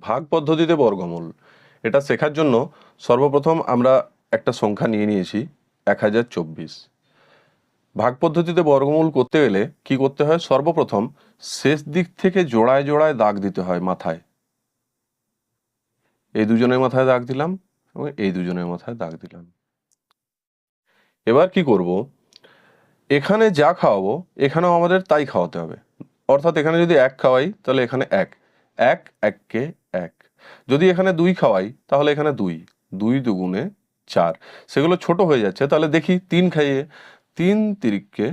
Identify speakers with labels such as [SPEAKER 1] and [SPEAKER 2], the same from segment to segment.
[SPEAKER 1] ভাগ পদ্ধতিতে বর্গমূল এটা শেখার জন্য সর্বপ্রথম আমরা একটা সংখ্যা নিয়ে নিয়েছি 1024। ভাগ পদ্ধতিতে বর্গমূল করতে গেলে কি করতে হয়, সর্বপ্রথম শেষ দিক থেকে জোড়ায় জোড়ায় দাগ দিতে হয় মাথায়। এই দুজনের মাথায় দাগ দিলাম এবং এই দুজনের মাথায় দাগ দিলাম। এবার কি করব, এখানে যা খাওয়াবো এখানেও আমাদের তাই খাওয়াতে হবে। অর্থাৎ এখানে যদি 1 খাওয়াই তাহলে এখানে 1, 1 1কে 1। যদি এখানে 2 খাওয়াই তাহলে এখানে 2, 2 দুগুণে 4। সেগুলো ছোট হয়ে যাচ্ছে, তাহলে দেখি 3 খাইয়ে 3 তিরিককে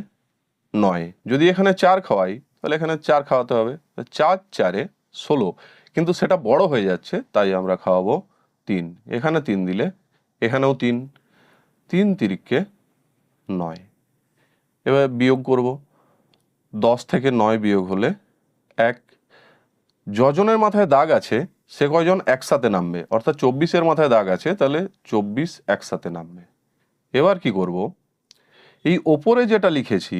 [SPEAKER 1] 9। যদি এখানে 4 খাওয়াই তাহলে এখানে 4 খাওয়াতে হবে, 4 4-এ 16। কিন্তু সেটা বড় হয়ে যাচ্ছে, তাই আমরা খাওয়াবো 3। এখানে 3 দিলে এখানেও 3, 3 তিরিককে 9। এবার বিয়োগ করব, 10 থেকে 9 বিয়োগ হলে 1। যজনের মাথায় দাগ আছে সে কয়জন একসাথে নামবে, অর্থাৎ 24-এর মাথায় দাগ আছে তাহলে 24 একসাথে নামবে। এবার কি করব, এই ওপরে যেটা লিখেছি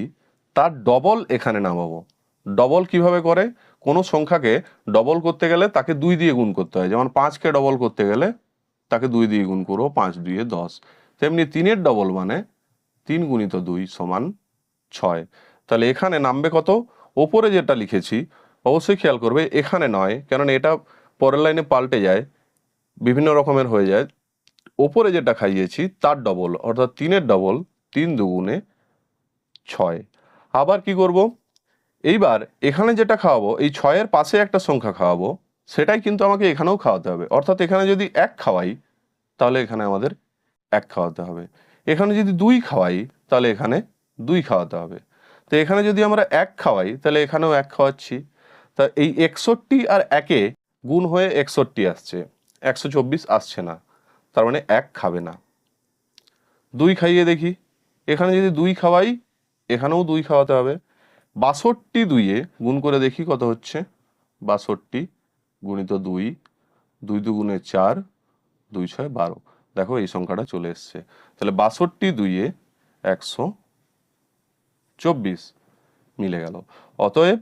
[SPEAKER 1] তার ডবল এখানে নামাবো। ডবল কিভাবে করে, কোনো সংখ্যাকে ডবল করতে গেলে তাকে 2 দিয়ে গুণ করতে হয়। যেমন 5কে ডবল করতে গেলে তাকে 2 দিয়ে গুণ করবো, 5 2-এ 10। তেমনি 3-এর ডবল মানে 3 গুণিত 2 সমান 6। তাহলে এখানে নামবে কত, ওপরে যেটা লিখেছি অবশ্যই খেয়াল করবে এখানে নয়, কারণ এটা পরের লাইনে পাল্টে যায়, বিভিন্ন রকমের হয়ে যায়। ওপরে যেটা খাইয়েছি তার ডবল, অর্থাৎ 3-এর ডবল, 3 দুগুণে 6। আবার কি করব, এইবার এখানে যেটা খাওয়াবো এই 6-এর পাশে একটা সংখ্যা খাওয়াবো, সেটাই কিন্তু আমাকে এখানেও খাওয়াতে হবে। অর্থাৎ এখানে যদি 1 খাওয়াই তাহলে এখানে আমাদের 1 খাওয়াতে হবে। এখানে যদি 2 খাওয়াই তাহলে এখানে 2 খাওয়াতে হবে। তো এখানে যদি আমরা 1 খাওয়াই তাহলে এখানেও 1 খাওয়াচ্ছি। তা এই 61 আর 1-এ গুণ হয়ে 61 আসছে, 124 আসছে না, তার মানে 1 খাবে না। 2 খাইয়ে দেখি, এখানে যদি 2 খাওয়াই এখানেও 2 খাওয়াতে হবে। 62 2-এ গুণ করে দেখি কত হচ্ছে, 62 গুণিত 2, 2 দুগুণে 4, 2 6 12। দেখো এই সংখ্যাটা চলে এসছে। তাহলে 62 2-এ 124 মিলে গেল। অতএব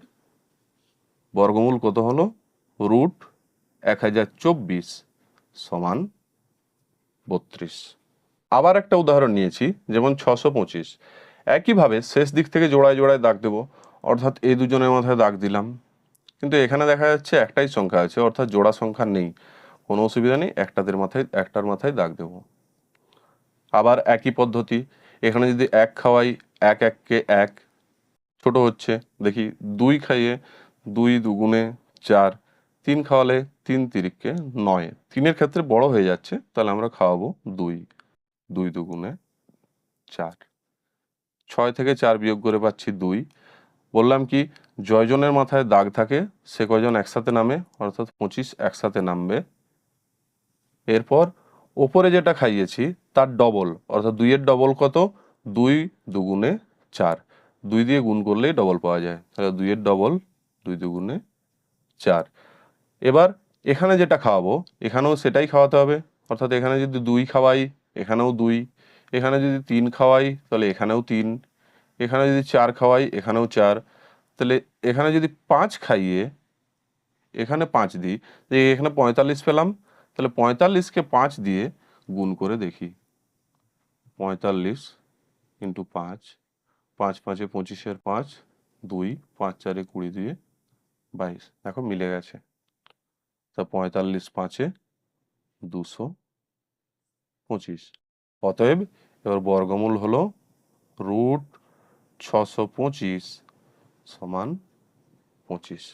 [SPEAKER 1] বর্গমূল কত হলো, √1024 সমান 32। আবার একটা উদাহরণ নিয়েছি, যেমন 625। একইভাবে শেষ দিক থেকে জোড়ায় জোড়ায় দাগ দেবো, অর্থাৎ এই দুজনের মাথায় দাগ দিলাম। কিন্তু এখানে দেখা যাচ্ছে একটাই সংখ্যা আছে, অর্থাৎ জোড়া সংখ্যা নেই। কোনো অসুবিধা নেই, একটার মাথায় দাগ দেবো। আবার একই পদ্ধতি, এখানে যদি 1 খাওয়াই 1 1-কে 1, ছোট হচ্ছে দেখি 2 খাইয়ে 2 দুগুণে 4, 3 খাওয়ালে 3 তিরিককে 9। 3-এর ক্ষেত্রে বড় হয়ে যাচ্ছে, তাহলে আমরা খাওয়াবো 2, 2 দুগুণে 4। 6 থেকে 4 বিয়োগ করে পাচ্ছি 2। বললাম কি, জয়জনের মাথায় দাগ থাকে সে কয়জন একসাথে নামে, অর্থাৎ 25 একসাথে নামবে। এরপর ওপরে যেটা খাইয়েছি তার ডবল, অর্থাৎ 2-এর ডবল কত, 2 দুগুণে 4। 2 দিয়ে গুণ করলেই ডবল পাওয়া যায়, তাহলে 2-এর ডবল 2 দুগুণে 4। এবার এখানে যেটা খাওয়াবো এখানেও সেটাই খাওয়াতে হবে, অর্থাৎ এখানে যদি 2 খাওয়াই এখানেও 2, এখানে যদি 3 খাওয়াই তাহলে এখানেও 3, এখানে যদি 4 খাওয়াই এখানেও 4। তাহলে এখানে যদি 5 খাইয়ে এখানে 5 দিই, যে এখানে 45 পেলাম, তাহলে 45-কে 5 দিয়ে গুণ করে দেখি। 45 ইন্টু 5, 5 5-এ 25-এর 5, 2, 5 4-এ 20 দিয়ে 22। দেখো মিলে গেছে। তা 45 5-এ 225। অতএব এবার বর্গমূল হলো √625 সমান 25।